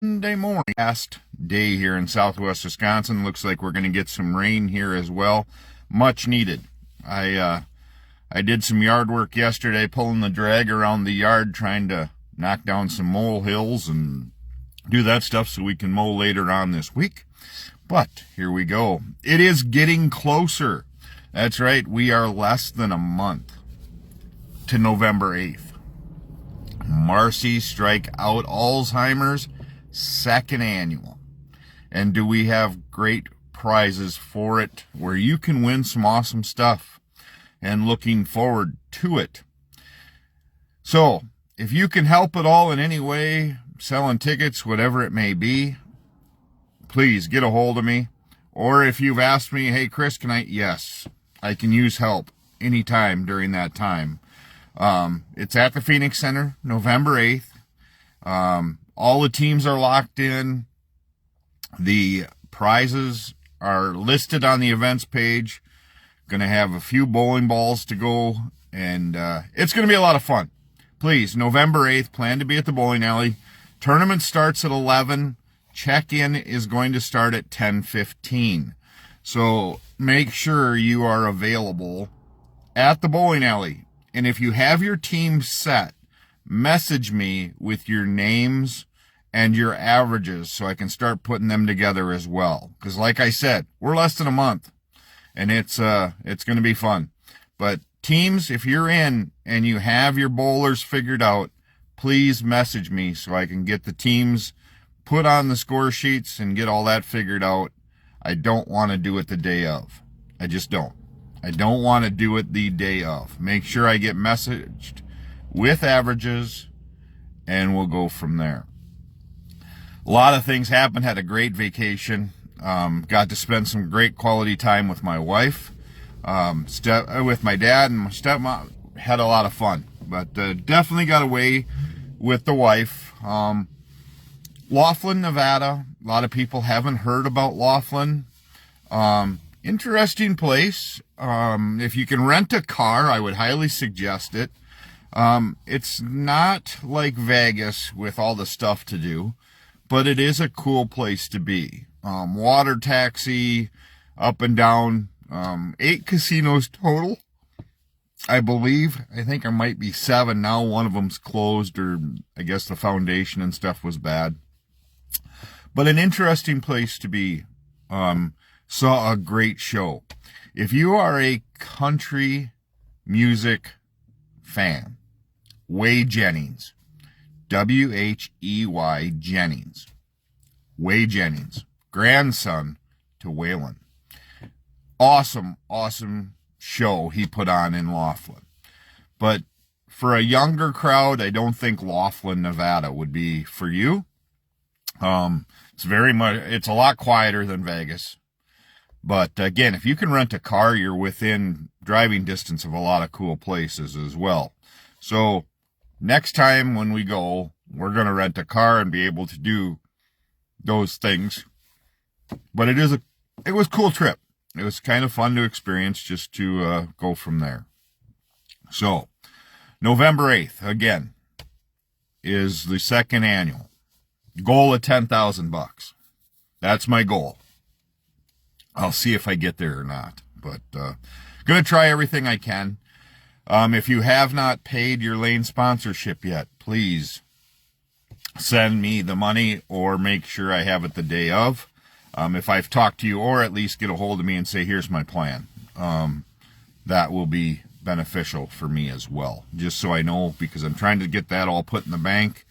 Monday morning. Last day here in southwest Wisconsin. Looks like we're going to get some rain here as well. Much needed. I did some yard work yesterday, pulling the drag around the yard, trying to knock down some mole hills and do that stuff so we can mow later on this week. But here we go. It is getting closer. That's right. We are less than a month to November 8th. Marcy Strike Out Alzheimer's second annual. And do we have great prizes for it where you can win some awesome stuff, and looking forward to it. So if you can help at all in any way, selling tickets, whatever it may be, please get a hold of me. Or if you've asked me, hey Chris, can I? Yes, I can use help anytime during that time. It's at the Phoenix Center, November 8th. All the teams are locked in. The prizes are listed on the events page. Going to have a few bowling balls to go, and it's going to be a lot of fun. Please, November 8th, plan to be at the bowling alley. Tournament starts at 11. Check-in is going to start at 10:15. So make sure you are available at the bowling alley. And if you have your team set, message me with your names and your averages so I can start putting them together as well. Because like I said, we're less than a month, and it's going to be fun. But teams, if you're in and you have your bowlers figured out, please message me so I can get the teams put on the score sheets and get all that figured out. I don't want to do it the day of. I just don't. I don't want to do it the day of. Make sure I get messaged with averages, and we'll go from there. A lot of things happened. Had a great vacation. Got to spend some great quality time with my wife, with my dad and my stepmom. Had a lot of fun, but definitely got away with the wife. Laughlin, Nevada. A lot of people haven't heard about Laughlin. Interesting place. If you can rent a car, I would highly suggest it. It's not like Vegas with all the stuff to do, but it is a cool place to be. Water taxi, up and down, 8 casinos total, I believe. I think there might be 7 now. One of them's closed, or I guess the foundation and stuff was bad. But an interesting place to be. Saw a great show. If you are a country music fan, Way Jennings, W-H-E-Y Jennings, Way Jennings, grandson to Waylon. Awesome show he put on in Laughlin. But for a younger crowd, I don't think Laughlin, Nevada would be for you. It's a lot quieter than Vegas. But again, if you can rent a car, you're within driving distance of a lot of cool places as well. So next time when we go, we're going to rent a car and be able to do those things. But it was a cool trip. It was kind of fun to experience, just to go from there. So November 8th, again, is the second annual. Goal of $10,000. That's my goal. I'll see if I get there or not, but going to try everything I can. If you have not paid your lane sponsorship yet, please send me the money, or make sure I have it the day of. If I've talked to you, or at least get a hold of me and say, here's my plan. That will be beneficial for me as well, just so I know, because I'm trying to get that all put in the bank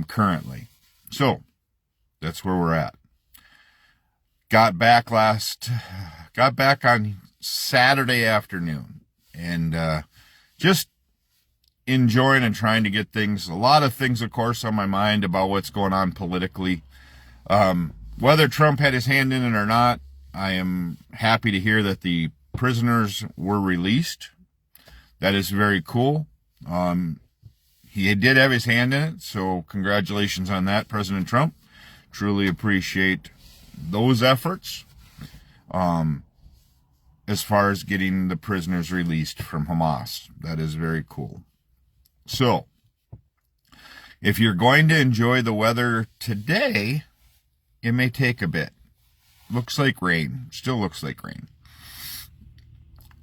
currently. So that's where we're at. Got back on Saturday afternoon, and just enjoying and trying to get things. A lot of things, of course, on my mind about what's going on politically. Whether Trump had his hand in it or not, I am happy to hear that the prisoners were released. That is very cool. He did have his hand in it, so congratulations on that, President Trump. Truly appreciate those efforts as far as getting the prisoners released from Hamas. That is very cool. So If you're going to enjoy the weather today, it may take a bit. Looks like rain. Still looks like rain.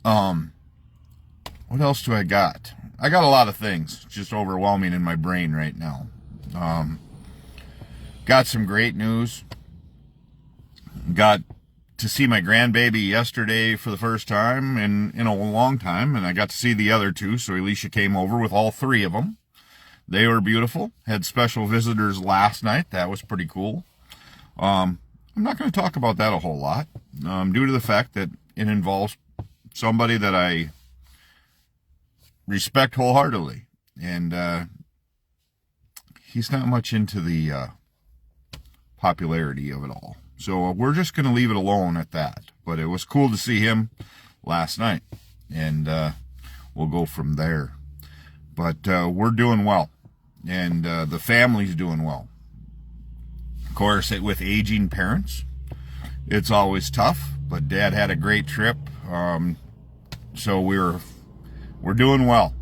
What else do I got? I got a lot of things just overwhelming in my brain right now. Got some great news. Got to see my grandbaby yesterday for the first time in a long time, and I got to see the other two, so Alicia came over with all three of them. They were beautiful. Had special visitors last night. That was pretty cool. I'm not going to talk about that a whole lot, due to the fact that it involves somebody that I respect wholeheartedly, and he's not much into the popularity of it all. So we're just going to leave it alone at that. But it was cool to see him last night, and we'll go from there. But we're doing well, and the family's doing well. Of course, with aging parents, it's always tough, but Dad had a great trip, so we're doing well.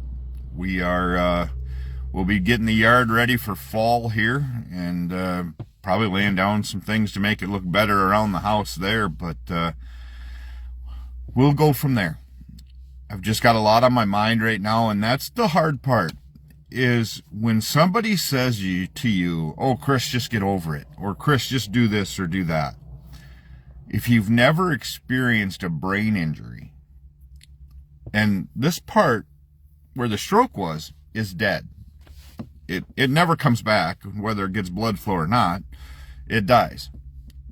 We'll be getting the yard ready for fall here, and probably laying down some things to make it look better around the house there, but we'll go from there. I've just got a lot on my mind right now, and that's the hard part, is when somebody says to you, oh, Chris, just get over it, or Chris, just do this or do that. If you've never experienced a brain injury, and this part where the stroke was is dead. It never comes back, whether it gets blood flow or not, it dies.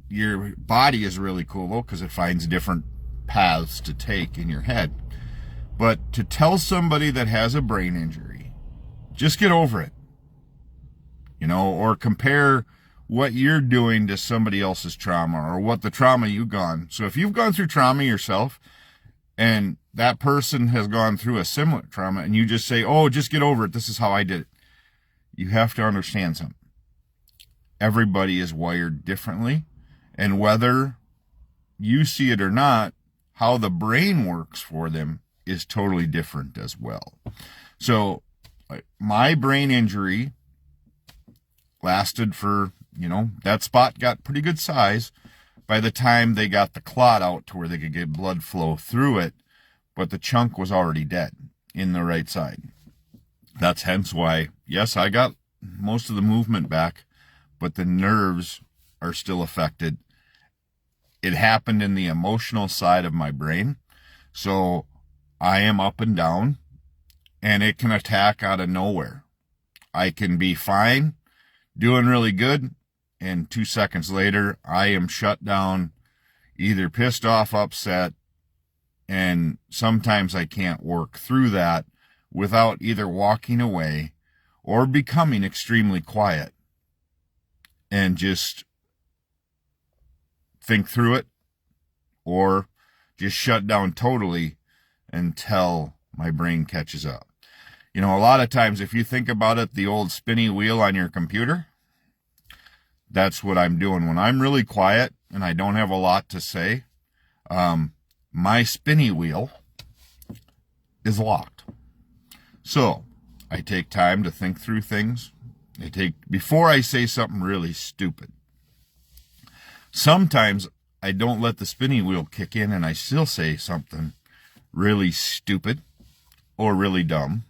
Your body is really cool, though, because it finds different paths to take in your head. But to tell somebody that has a brain injury, just get over it, or compare what you're doing to somebody else's trauma, or what the trauma you've gone. So if you've gone through trauma yourself, and that person has gone through a similar trauma, and you just say, oh, just get over it, this is how I did it. You have to understand something. Everybody is wired differently, and whether you see it or not, how the brain works for them is totally different as well. So my brain injury lasted for, that spot got pretty good size by the time they got the clot out to where they could get blood flow through it, but the chunk was already dead in the right side. That's hence why, yes, I got most of the movement back, but the nerves are still affected. It happened in the emotional side of my brain, so I am up and down, and it can attack out of nowhere. I can be fine, doing really good, and 2 seconds later, I am shut down, either pissed off, upset, and sometimes I can't work through that without either walking away or becoming extremely quiet and just think through it, or just shut down totally until my brain catches up. A lot of times, if you think about it, the old spinny wheel on your computer, that's what I'm doing. When I'm really quiet and I don't have a lot to say, my spinny wheel is locked. So I take time to think through things. Before I say something really stupid. Sometimes I don't let the spinning wheel kick in, and I still say something really stupid or really dumb,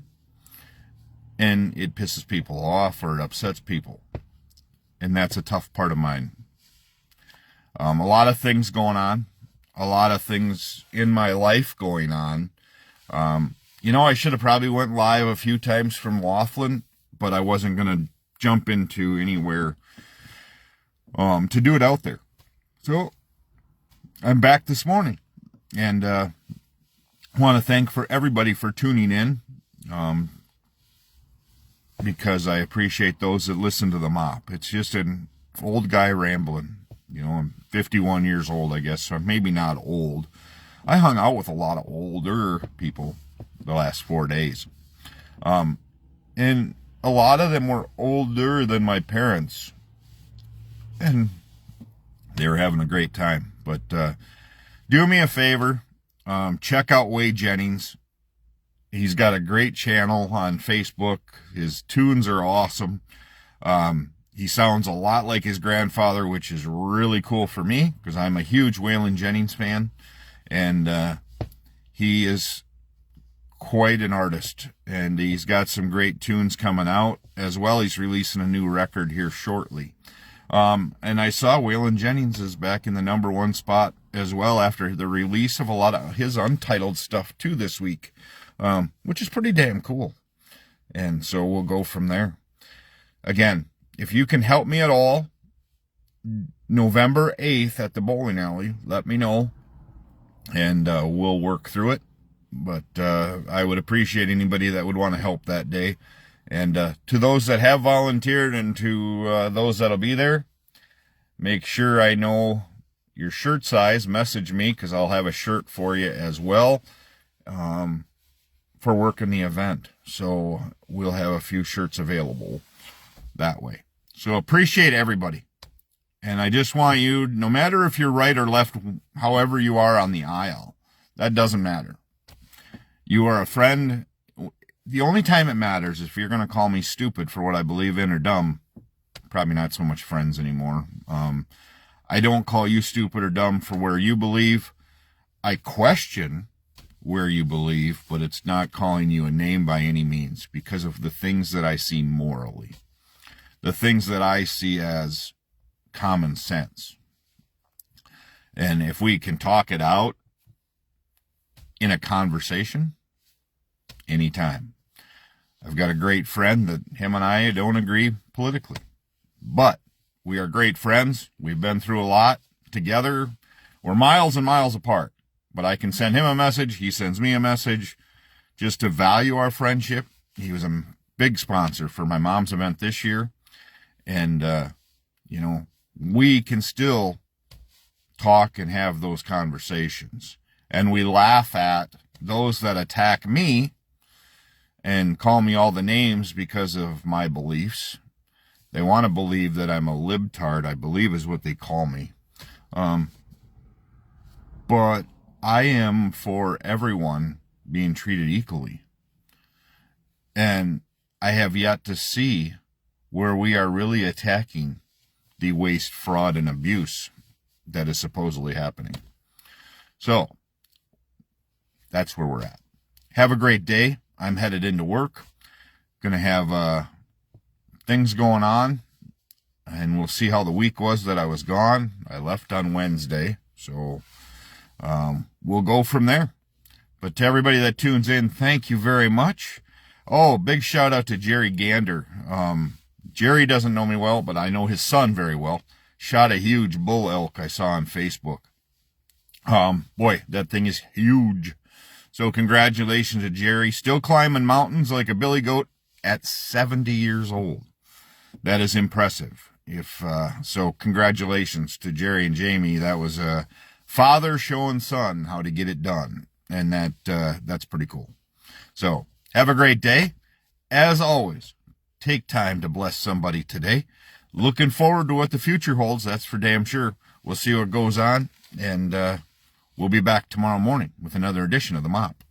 and it pisses people off or it upsets people. And that's a tough part of mine. A lot of things going on, a lot of things in my life going on. I should have probably went live a few times from Laughlin, but I wasn't going to jump into anywhere to do it out there. So I'm back this morning, and want to thank everybody for tuning in, because I appreciate those that listen to the mop. It's just an old guy rambling. I'm 51 years old, I guess, so maybe not old. I hung out with a lot of older people the last 4 days. And a lot of them were older than my parents. And they were having a great time. But do me a favor, check out Wade Jennings. He's got a great channel on Facebook. His tunes are awesome. He sounds a lot like his grandfather, which is really cool for me because I'm a huge Waylon Jennings fan, and he is quite an artist, and he's got some great tunes coming out as well. He's releasing a new record here shortly. And I saw Waylon Jennings is back in the #1 spot as well after the release of a lot of his untitled stuff too this week, which is pretty damn cool. And so we'll go from there. Again, if you can help me at all, November 8th at the bowling alley, let me know, and we'll work through it. But I would appreciate anybody that would want to help that day. And to those that have volunteered and to those that'll be there, make sure I know your shirt size. Message me because I'll have a shirt for you as well for working the event. So we'll have a few shirts available that way. So appreciate everybody. And I just want you, no matter if you're right or left, however you are on the aisle, that doesn't matter. You are a friend. The only time it matters is if you're going to call me stupid for what I believe in or dumb. Probably not so much friends anymore. I don't call you stupid or dumb for where you believe. I question where you believe, but it's not calling you a name by any means because of the things that I see morally. The things that I see as common sense. And if we can talk it out in a conversation, anytime. I've got a great friend that him and I don't agree politically, but we are great friends. We've been through a lot together. We're miles and miles apart, but I can send him a message. He sends me a message just to value our friendship. He was a big sponsor for my mom's event this year. And, we can still talk and have those conversations. And we laugh at those that attack me and call me all the names because of my beliefs. They want to believe that I'm a libtard, I believe is what they call me. But I am for everyone being treated equally. And I have yet to see where we are really attacking the waste, fraud, and abuse that is supposedly happening. So, that's where we're at. Have a great day. I'm headed into work. Going to have things going on, and we'll see how the week was that I was gone. I left on Wednesday, so we'll go from there. But to everybody that tunes in, thank you very much. Oh, big shout out to Jerry Gander. Jerry doesn't know me well, but I know his son very well. Shot a huge bull elk I saw on Facebook. Boy, that thing is huge. So congratulations to Jerry. Still climbing mountains like a billy goat at 70 years old. That is impressive. So congratulations to Jerry and Jamie. That was a father showing son how to get it done. And that's pretty cool. So have a great day. As always, take time to bless somebody today. Looking forward to what the future holds. That's for damn sure. We'll see what goes on. And we'll be back tomorrow morning with another edition of The Mop.